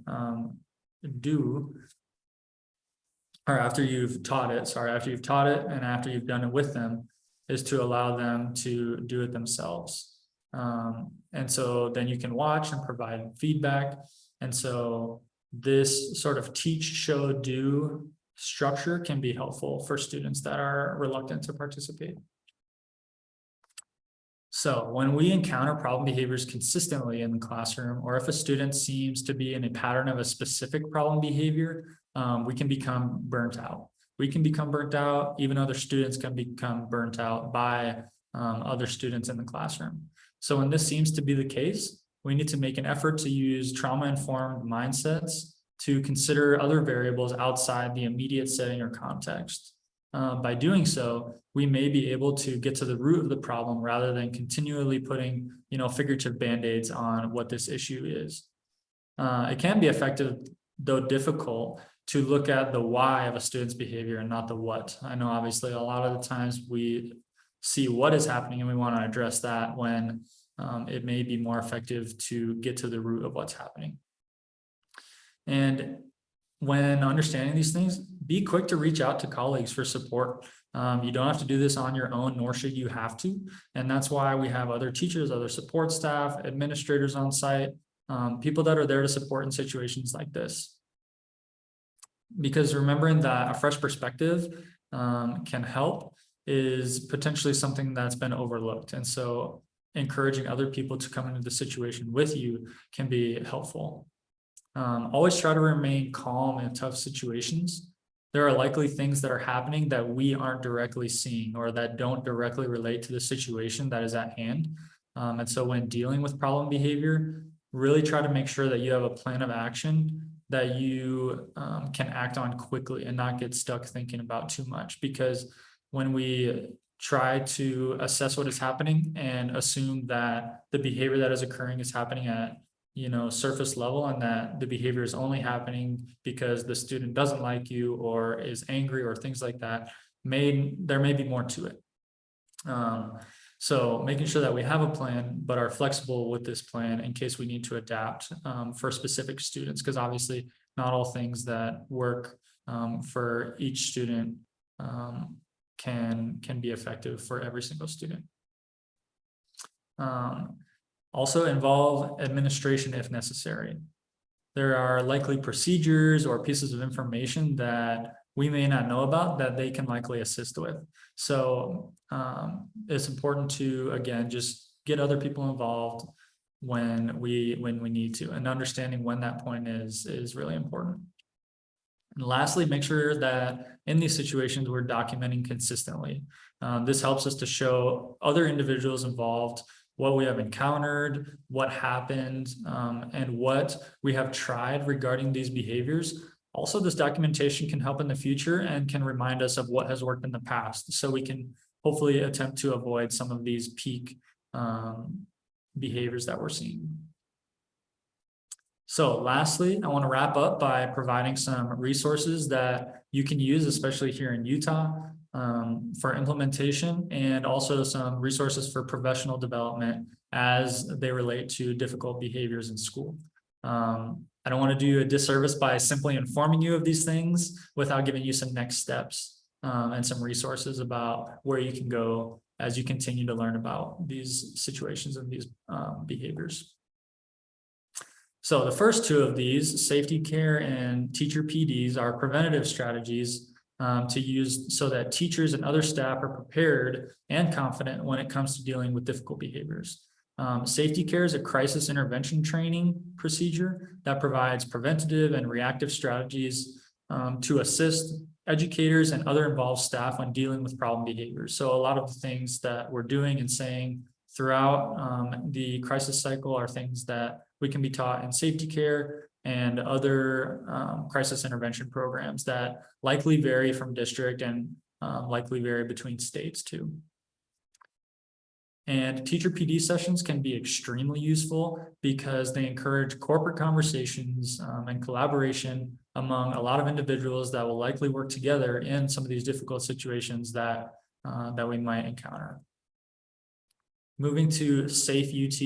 after you've taught it, and after you've done it with them, is to allow them to do it themselves. And so then you can watch and provide feedback. And so this sort of teach, show, do structure can be helpful for students that are reluctant to participate. So when we encounter problem behaviors consistently in the classroom, or if a student seems to be in a pattern of a specific problem behavior, we can become burnt out. We can become burnt out, even other students can become burnt out by other students in the classroom. So when this seems to be the case, we need to make an effort to use trauma-informed mindsets to consider other variables outside the immediate setting or context. By doing so, we may be able to get to the root of the problem rather than continually putting, figurative band-aids on what this issue is. It can be effective, though difficult, to look at the why of a student's behavior and not the what. I know obviously a lot of the times we see what is happening and we want to address that, when it may be more effective to get to the root of what's happening. And when understanding these things, be quick to reach out to colleagues for support. You don't have to do this on your own, nor should you have to. And that's why we have other teachers, other support staff, administrators on site, people that are there to support in situations like this. Because remembering that a fresh perspective can help is potentially something that's been overlooked. And so encouraging other people to come into the situation with you can be helpful. Always try to remain calm in tough situations. There are likely things that are happening that we aren't directly seeing, or that don't directly relate to the situation that is at hand. And so when dealing with problem behavior, really try to make sure that you have a plan of action that you can act on quickly and not get stuck thinking about too much. Because when we try to assess what is happening and assume that the behavior that is occurring is happening at surface level, and that the behavior is only happening because the student doesn't like you or is angry or things like that, there may be more to it. So making sure that we have a plan, but are flexible with this plan in case we need to adapt for specific students, because obviously not all things that work for each student can be effective for every single student. Also involve administration if necessary. There are likely procedures or pieces of information that we may not know about that they can likely assist with. So it's important to, again, just get other people involved when we need to, and understanding when that point is really important. And lastly, make sure that in these situations we're documenting consistently. This helps us to show other individuals involved what we have encountered, what happened, and what we have tried regarding these behaviors. Also, this documentation can help in the future and can remind us of what has worked in the past, so we can hopefully attempt to avoid some of these peak behaviors that we're seeing. So lastly, I want to wrap up by providing some resources that you can use, especially here in Utah, for implementation, and also some resources for professional development as they relate to difficult behaviors in school. I don't want to do you a disservice by simply informing you of these things without giving you some next steps and some resources about where you can go as you continue to learn about these situations and these behaviors. So the first two of these, safety care and teacher PDs, are preventative strategies to use so that teachers and other staff are prepared and confident when it comes to dealing with difficult behaviors. Safety care is a crisis intervention training procedure that provides preventative and reactive strategies to assist educators and other involved staff when dealing with problem behaviors. So a lot of the things that we're doing and saying throughout the crisis cycle are things that we can be taught in safety care and other crisis intervention programs that likely vary from district and likely vary between states too. And teacher PD sessions can be extremely useful because they encourage corporate conversations and collaboration among a lot of individuals that will likely work together in some of these difficult situations that we might encounter. Moving to Safe UT,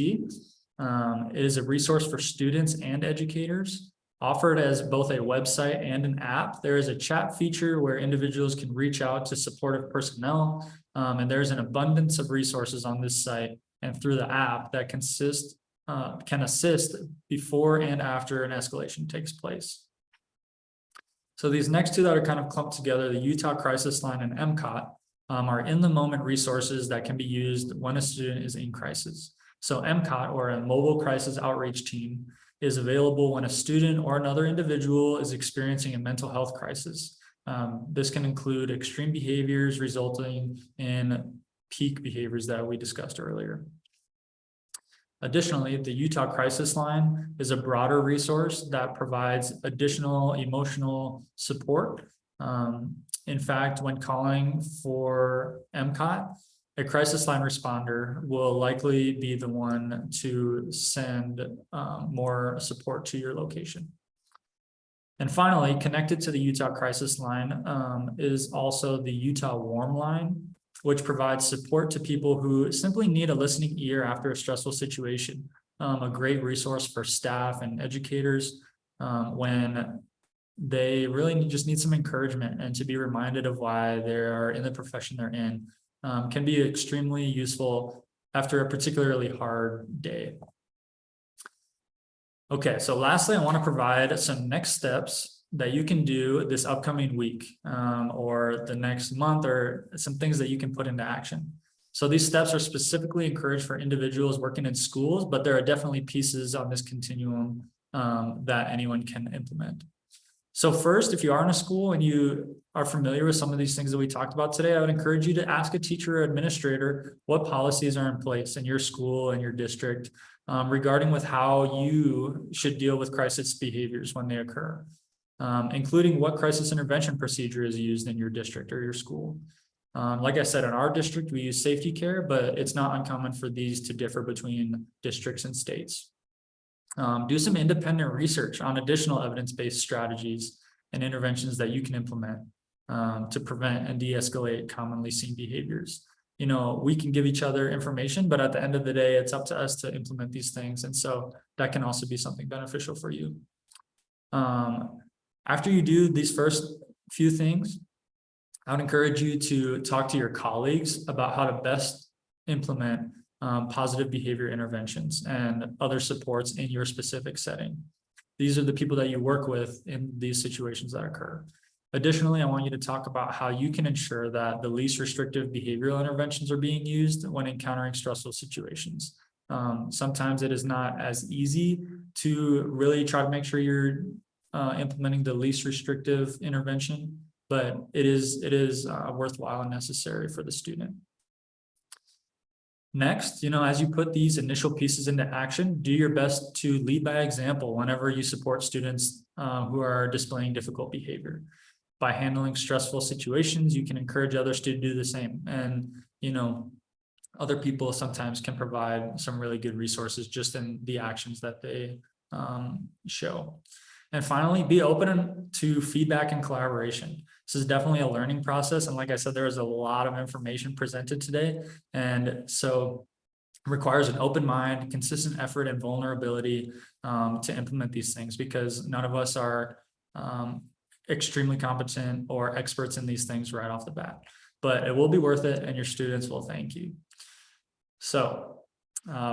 it is a resource for students and educators, offered as both a website and an app. There is a chat feature where individuals can reach out to supportive personnel, and there's an abundance of resources on this site and through the app that can assist before and after an escalation takes place. So these next two that are kind of clumped together, the Utah Crisis Line and MCOT, are in-the-moment resources that can be used when a student is in crisis. So MCOT, or a Mobile Crisis Outreach Team, is available when a student or another individual is experiencing a mental health crisis. This can include extreme behaviors resulting in peak behaviors that we discussed earlier. Additionally, the Utah Crisis Line is a broader resource that provides additional emotional support. In fact, when calling for MCOT, a crisis line responder will likely be the one to send more support to your location. And finally, connected to the Utah Crisis Line is also the Utah Warm Line, which provides support to people who simply need a listening ear after a stressful situation. A great resource for staff and educators when they really just need some encouragement and to be reminded of why they are in the profession they're in. Can be extremely useful after a particularly hard day. Okay, so lastly, I want to provide some next steps that you can do this upcoming week or the next month, or some things that you can put into action. So these steps are specifically encouraged for individuals working in schools, but there are definitely pieces on this continuum that anyone can implement. So first, if you are in a school and you are familiar with some of these things that we talked about today, I would encourage you to ask a teacher or administrator what policies are in place in your school and your district regarding with how you should deal with crisis behaviors when they occur, including what crisis intervention procedure is used in your district or your school. Like I said, in our district, we use safety care, but it's not uncommon for these to differ between districts and states. Do some independent research on additional evidence-based strategies and interventions that you can implement to prevent and de-escalate commonly seen behaviors. You know, we can give each other information, but at the end of the day, it's up to us to implement these things. And so that can also be something beneficial for you. After you do these first few things, I would encourage you to talk to your colleagues about how to best implement positive behavior interventions and other supports in your specific setting. These are the people that you work with in these situations that occur. Additionally, I want you to talk about how you can ensure that the least restrictive behavioral interventions are being used when encountering stressful situations. Sometimes it is not as easy to really try to make sure you're implementing the least restrictive intervention, but it is worthwhile and necessary for the student. Next, as you put these initial pieces into action, do your best to lead by example whenever you support students who are displaying difficult behavior. By handling stressful situations, you can encourage others to do the same. And, other people sometimes can provide some really good resources just in the actions that they show. And finally, be open to feedback and collaboration. This is definitely a learning process. And like I said, there was a lot of information presented today. And so it requires an open mind, consistent effort, and vulnerability to implement these things, because none of us are extremely competent or experts in these things right off the bat. But it will be worth it, and your students will thank you. So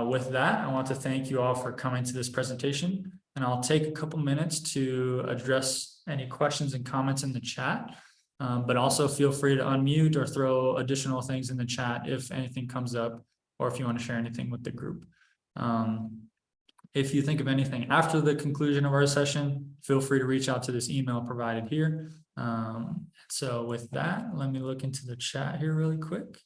with that, I want to thank you all for coming to this presentation. And I'll take a couple minutes to address any questions and comments in the chat, but also feel free to unmute or throw additional things in the chat if anything comes up, or if you want to share anything with the group. If you think of anything after the conclusion of our session, feel free to reach out to this email provided here. So with that, let me look into the chat here really quick.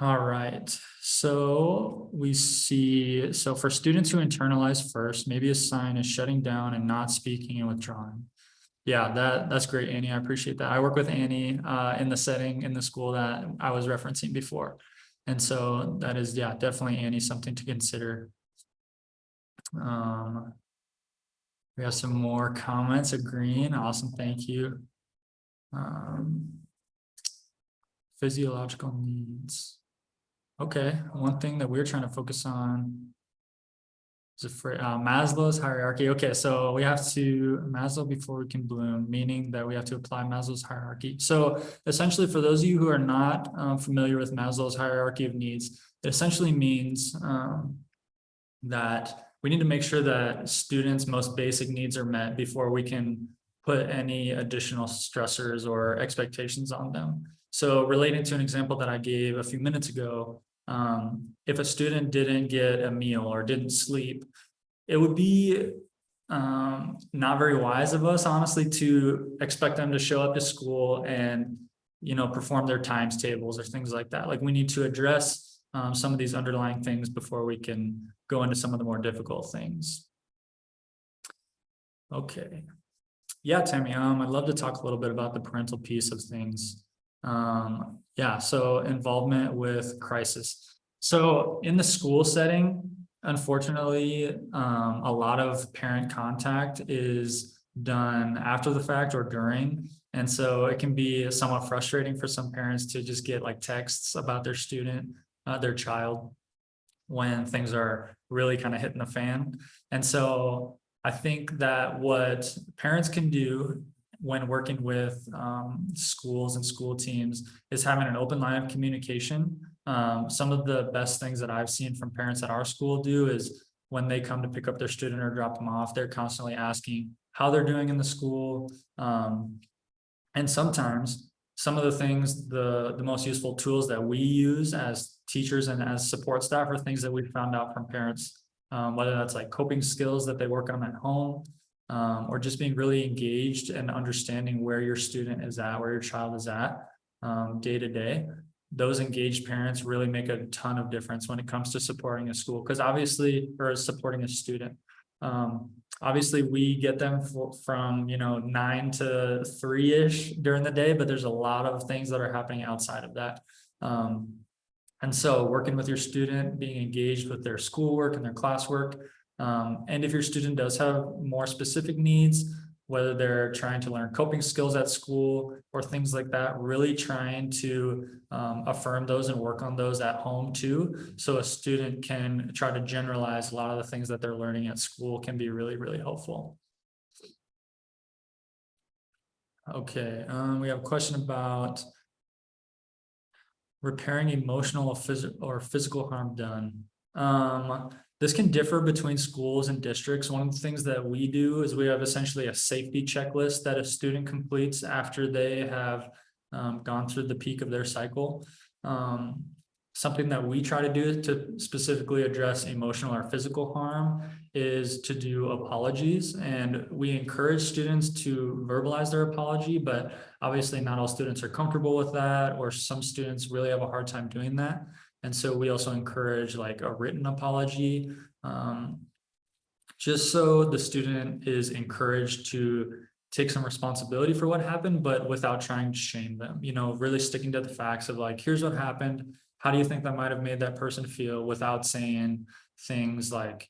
All right, so we see, so for students who internalize first, maybe a sign is shutting down and not speaking and withdrawing. Yeah, that's great, Annie. I appreciate that. I work with Annie in the setting in the school that I was referencing before. And so that is, yeah, definitely, Annie, something to consider. We have some more comments agreeing. Awesome, thank you. Physiological needs. Okay, one thing that we're trying to focus on is Maslow's hierarchy. Okay, so we have to Maslow before we can bloom, meaning that we have to apply Maslow's hierarchy. So essentially, for those of you who are not familiar with Maslow's hierarchy of needs, it essentially means that we need to make sure that students' most basic needs are met before we can put any additional stressors or expectations on them. So relating to an example that I gave a few minutes ago, if a student didn't get a meal or didn't sleep, it would be not very wise of us, honestly, to expect them to show up to school and, perform their times tables or things like that. Like, we need to address some of these underlying things before we can go into some of the more difficult things. Okay. Yeah, Tammy, I'd love to talk a little bit about the parental piece of things. Yeah, so involvement with crisis. So in the school setting, unfortunately, a lot of parent contact is done after the fact or during. And so it can be somewhat frustrating for some parents to just get like texts about their student, their child, when things are really kind of hitting the fan. And so I think that what parents can do when working with schools and school teams is having an open line of communication. Some of the best things that I've seen from parents at our school do is when they come to pick up their student or drop them off, they're constantly asking how they're doing in the school. And sometimes some of the things, the most useful tools that we use as teachers and as support staff are things that we found out from parents, whether that's like coping skills that they work on at home, or just being really engaged and understanding where your student is at, where your child is at day to day. Those engaged parents really make a ton of difference when it comes to supporting a school, because obviously, or supporting a student. Obviously we get them from 9 to 3-ish during the day, but there's a lot of things that are happening outside of that. And so working with your student, being engaged with their schoolwork and their classwork, and if your student does have more specific needs, whether they're trying to learn coping skills at school or things like that, really trying to affirm those and work on those at home too. So a student can try to generalize a lot of the things that they're learning at school can be really, really helpful. Okay, we have a question about repairing emotional or physical harm done. This can differ between schools and districts. One of the things that we do is we have essentially a safety checklist that a student completes after they have gone through the peak of their cycle. Something that we try to do to specifically address emotional or physical harm is to do apologies, and we encourage students to verbalize their apology, but obviously not all students are comfortable with that, or some students really have a hard time doing that. And so we also encourage like a written apology, just so the student is encouraged to take some responsibility for what happened, but without trying to shame them, really sticking to the facts of like, here's what happened. How do you think that might have made that person feel, without saying things like,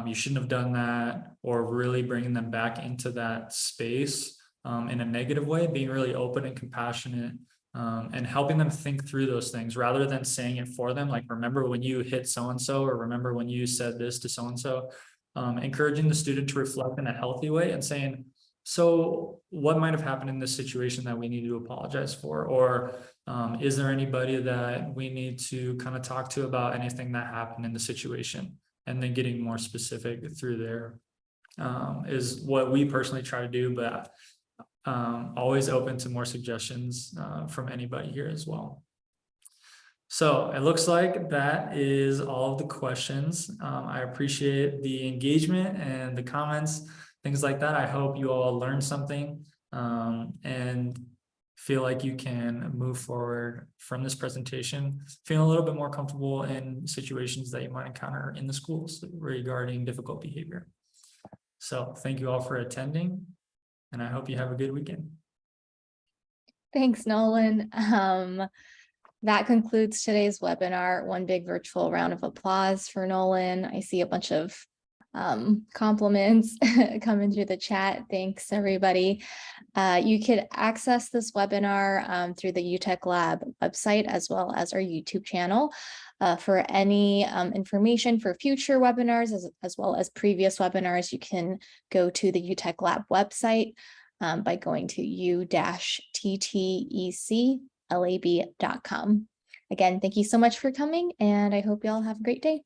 you shouldn't have done that, or really bringing them back into that space in a negative way, being really open and compassionate. And helping them think through those things rather than saying it for them. Like, remember when you hit so-and-so, or remember when you said this to so-and-so. Encouraging the student to reflect in a healthy way and saying, so what might have happened in this situation that we need to apologize for? Or is there anybody that we need to kind of talk to about anything that happened in the situation? And then getting more specific through there is what we personally try to do, but always open to more suggestions from anybody here as well. So it looks like that is all of the questions. I appreciate the engagement and the comments, things like that. I hope you all learned something and feel like you can move forward from this presentation, feeling a little bit more comfortable in situations that you might encounter in the schools regarding difficult behavior. So thank you all for attending, and I hope you have a good weekend. Thanks, Nolan. that concludes today's webinar. One big virtual round of applause for Nolan. I see a bunch of compliments coming through the chat. Thanks, everybody. You could access this webinar through the UTTEC Lab website as well as our YouTube channel. For any information for future webinars as well as previous webinars, you can go to the UTTEC Lab website by going to U-TTEC lab.com. Again, thank you so much for coming, and I hope you all have a great day.